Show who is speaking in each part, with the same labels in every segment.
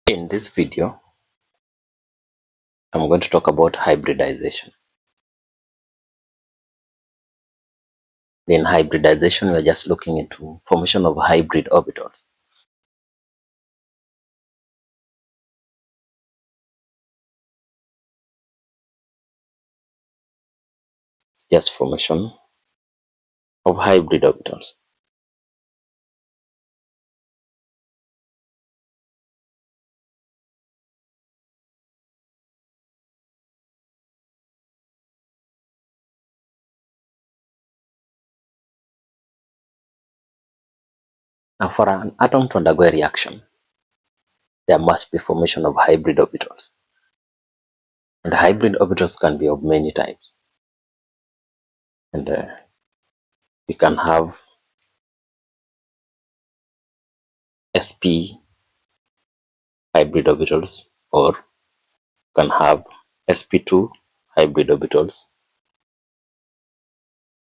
Speaker 1: In this video, I'm going to talk about hybridization. In hybridization, we're just looking into formation of hybrid orbitals. It's just formation of hybrid orbitals. Now, for an atom to undergo a reaction, there must be formation of hybrid orbitals. And hybrid orbitals can be of many types. And we can have sp hybrid orbitals, or can have sp2 hybrid orbitals,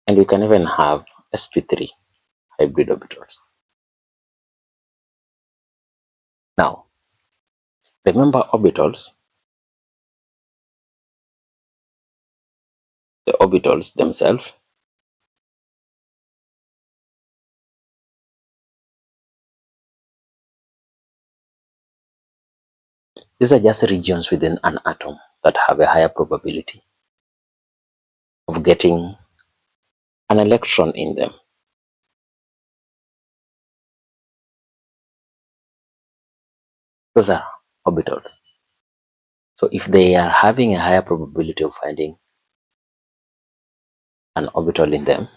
Speaker 1: and we can even have sp3 hybrid orbitals. Now, remember orbitals. The orbitals themselves these are just regions within an atom that have a higher probability of getting an electron in them. Those are orbitals. So if they are having a higher probability of finding an orbital in them,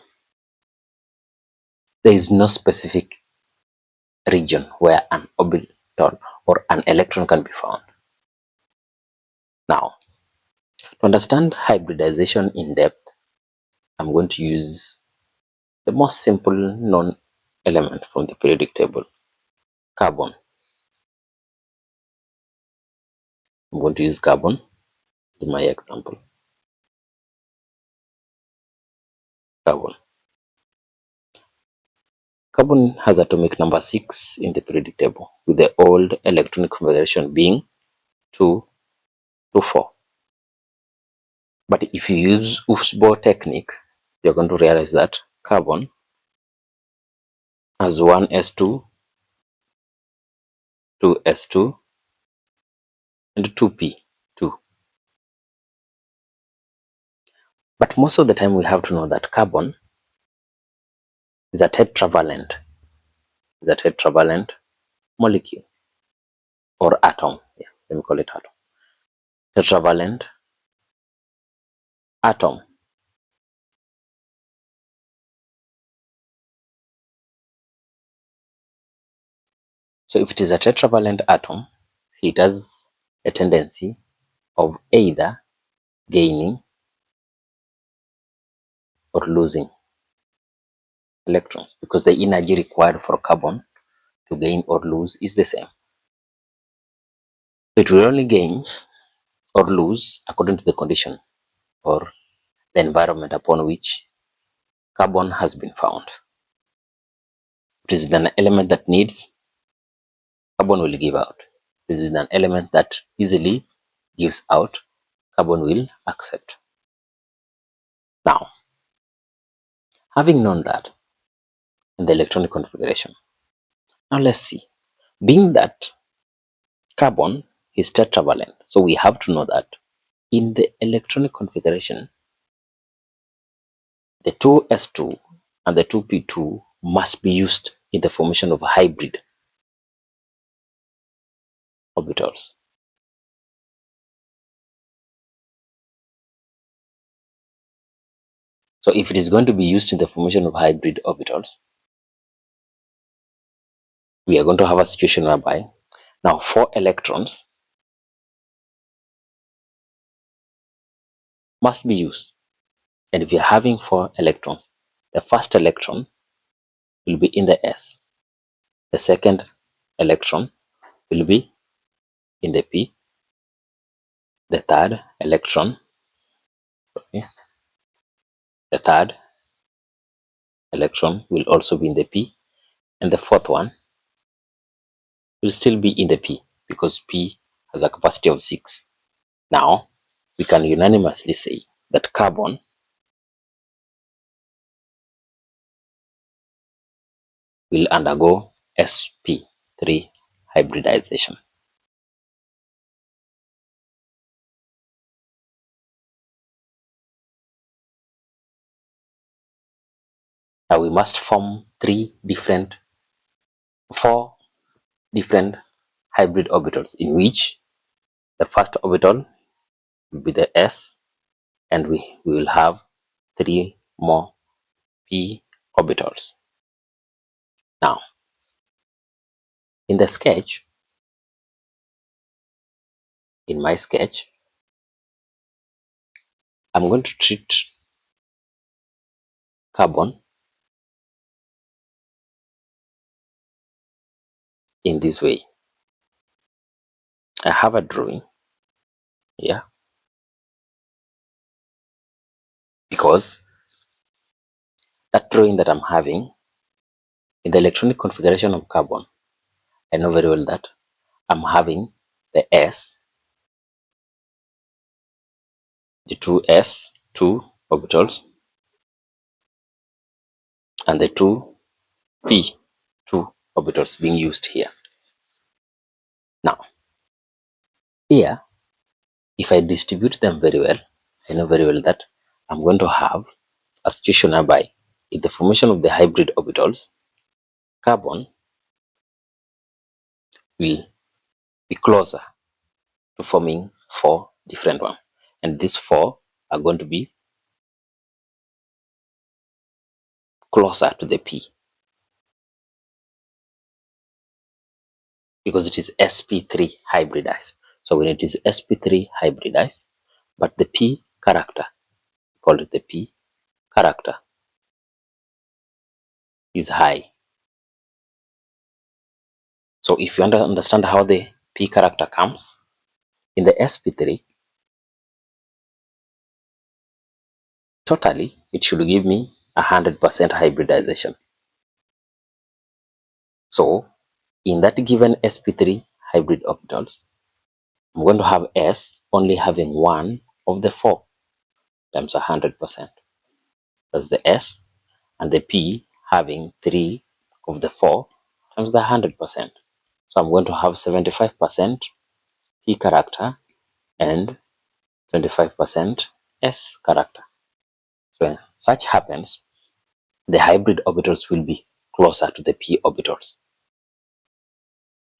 Speaker 1: there is no specific region where an orbital or an electron can be found. Now, to understand hybridization in depth, I'm going to use the most simple known element from the periodic table, carbon. I'm going to use carbon as my example. Carbon. Carbon has atomic number 6 in the periodic table, with the old electronic configuration being 2 to 4. But if you use Hufsbauer technique, you're going to realize that carbon has 1s2, 2s2, and 2p2. But most of the time we have to know that carbon is a tetravalent. Is a tetravalent molecule or atom. Yeah, let me call it atom. Tetravalent atom. So if it is a tetravalent atom, it has a tendency of either gaining or losing electrons, because the energy required for carbon to gain or lose is the same. It will only gain or lose according to the condition or the environment upon which carbon has been found. It is an element that needs, carbon will give out. This is an element that easily gives out, carbon will accept. Now, having known that in the electronic configuration, now let's see. Being that carbon is tetravalent, so we have to know that in the electronic configuration, the 2s2 and the 2p2 must be used in the formation of hybrid orbitals. So if it is going to be used in the formation of hybrid orbitals, we are going to have a situation whereby now 4 electrons must be used. And if you're having 4 electrons, the first electron will be in the s. The second electron will be in the p. The third electron, the third electron will also be in the p. And the fourth one will still be in the p. because P has a capacity of 6. Now, we can unanimously say that carbon will undergo sp3 hybridization. Now we must form four different hybrid orbitals, in which the first orbital will be the s, and we will have 3 more p orbitals. Now, in the sketch, in my sketch, I'm going to treat carbon in this way. I have a drawing here, because that drawing that I'm having in the electronic configuration of carbon, I know very well that I'm having the s, the two s2 orbitals, and the two p2 orbitals being used here. Now, here, if I distribute them very well, I know very well that I'm going to have a situation whereby in the formation of the hybrid orbitals, carbon will be closer to forming 4 different ones, and these 4 are going to be closer to the p, because it is sp3 hybridized. So when it is sp3 hybridized, but the p character, call it the p character, is high. So if you understand how the p character comes, in the sp3, totally it should give me 100% hybridization. So in that given sp3 hybrid orbitals, I'm going to have s only having 1 of the 4 times 100%. That's the s, and the p having 3 of the 4 times the 100%. So I'm going to have 75% p character and 25% s character. So when such happens, the hybrid orbitals will be closer to the p orbitals.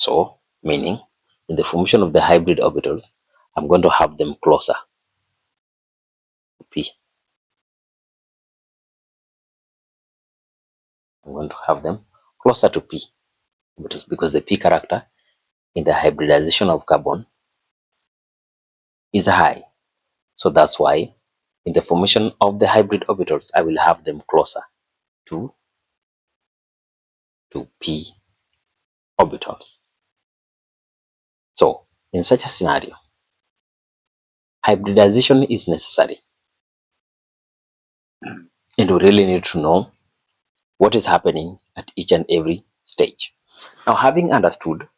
Speaker 1: So, meaning in the formation of the hybrid orbitals, I'm going to have them closer to p. I'm going to have them closer to p orbitals, because the p character in the hybridization of carbon is high. So that's why in the formation of the hybrid orbitals, I will have them closer to p orbitals. So in such a scenario, hybridization is necessary, and we really need to know what is happening at each and every stage. Now, having understood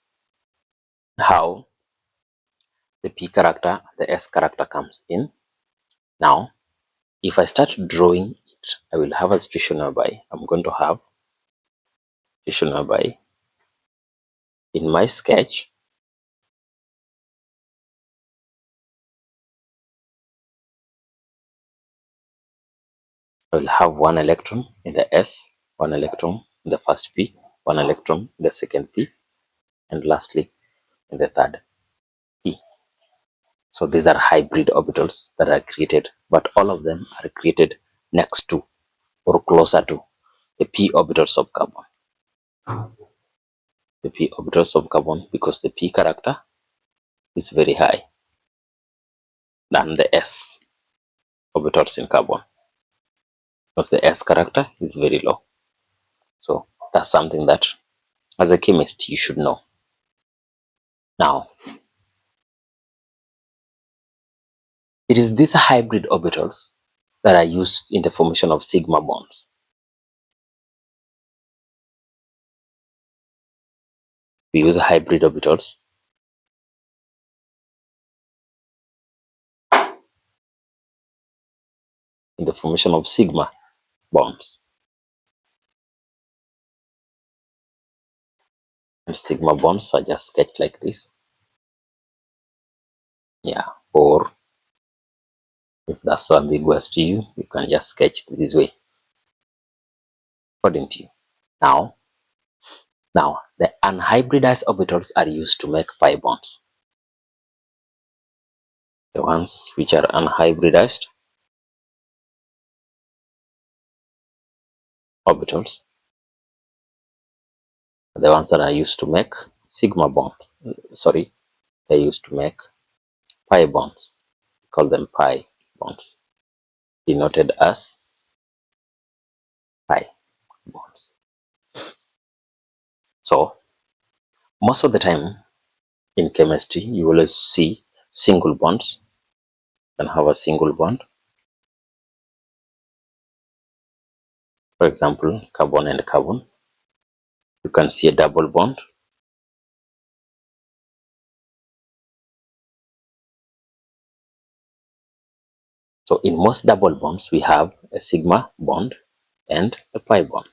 Speaker 1: how the p character, the s character comes in, now if I start drawing it, I will have a situation whereby I'm going to have a situation whereby in my sketch, I will have 1 electron in the s, 1 electron in the first p, 1 electron in the second p, and lastly in the third p. So these are hybrid orbitals that are created, but all of them are created next to or closer to the p orbitals of carbon. The p orbitals of carbon, because the p character is very high than the s orbitals in carbon, because the s character is very low. So that's something that as a chemist you should know. Now, it is these hybrid orbitals that are used in the formation of sigma bonds. We use hybrid orbitals the formation of sigma bonds. And sigma bonds are just sketched like this. Yeah, or if that's so ambiguous to you, you can just sketch it this way, according to you. Now, the unhybridized orbitals are used to make pi bonds. The ones which are unhybridized orbitals are the ones that are used to make sigma bond. Sorry, they're used to make pi bonds. We call them pi bonds, denoted as pi bonds. So, most of the time in chemistry, you will see single bonds. You can have a single bond. For example, carbon and carbon. You can see a double bond. So in most double bonds, we have a sigma bond and a pi bond.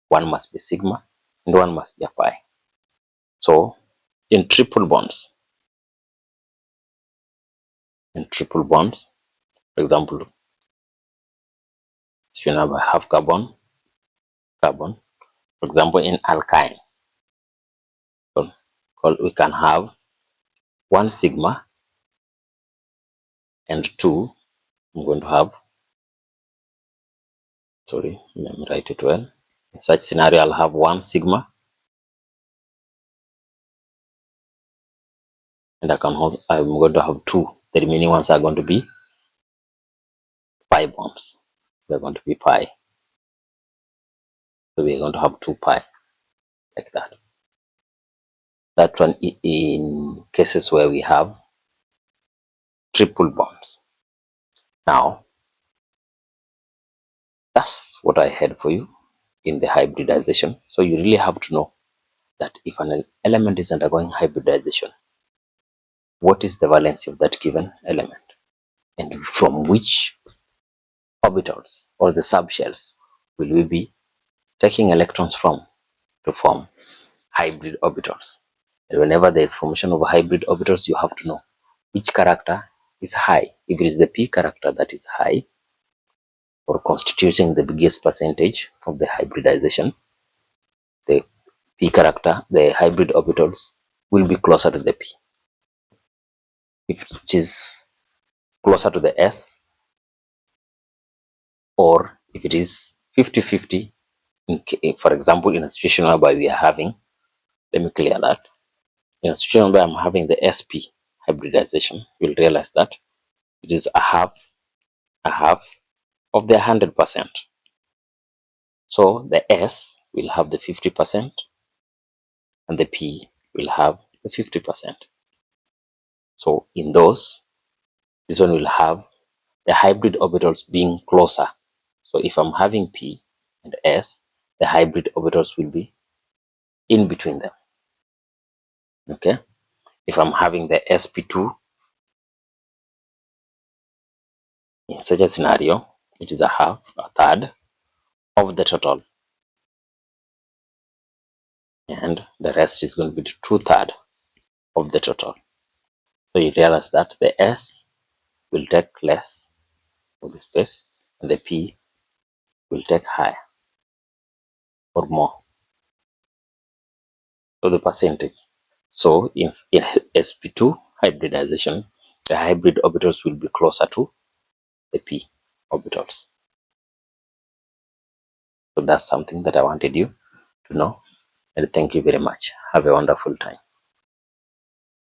Speaker 1: One must be sigma and one must be a pi. So in triple bonds, for example, if you now have carbon, for example, in alkynes, we can have one sigma and two. I'm going to have, sorry, let me write it well. In such scenario, I'll have one sigma and I'm going to have two. The remaining ones are going to be pi bonds. They're going to be pi. So we're going to have 2 pi like that. That one in cases where we have triple bonds. Now, that's what I had for you in the hybridization. So you really have to know that if an element is undergoing hybridization, what is the valency of that given element? And from which orbitals or the subshells will we be taking electrons from to form hybrid orbitals? And whenever there is formation of hybrid orbitals, you have to know which character is high. If it is the p character that is high, or constituting the biggest percentage of the hybridization, the p character, the hybrid orbitals will be closer to the p. If it is closer to the s, or if it is 50-50, for example, in a situation whereby we are having, let me clear that, in a situation where I'm having the sp hybridization, you'll realize that it is a half of the 100%. So the S will have the 50% and the P will have the 50%. So in those, this one will have the hybrid orbitals being closer. So if I'm having P and S, the hybrid orbitals will be in between them. Okay. If I'm having the sp2, in such a scenario, it is a third of the total. And the rest is going to be 2/3 of the total. So you realize that the S will take less of the space and the P will take higher or more of the percentage. So in sp2 hybridization, the hybrid orbitals will be closer to the p orbitals. So that's something that I wanted you to know, and thank you very much. Have a wonderful time.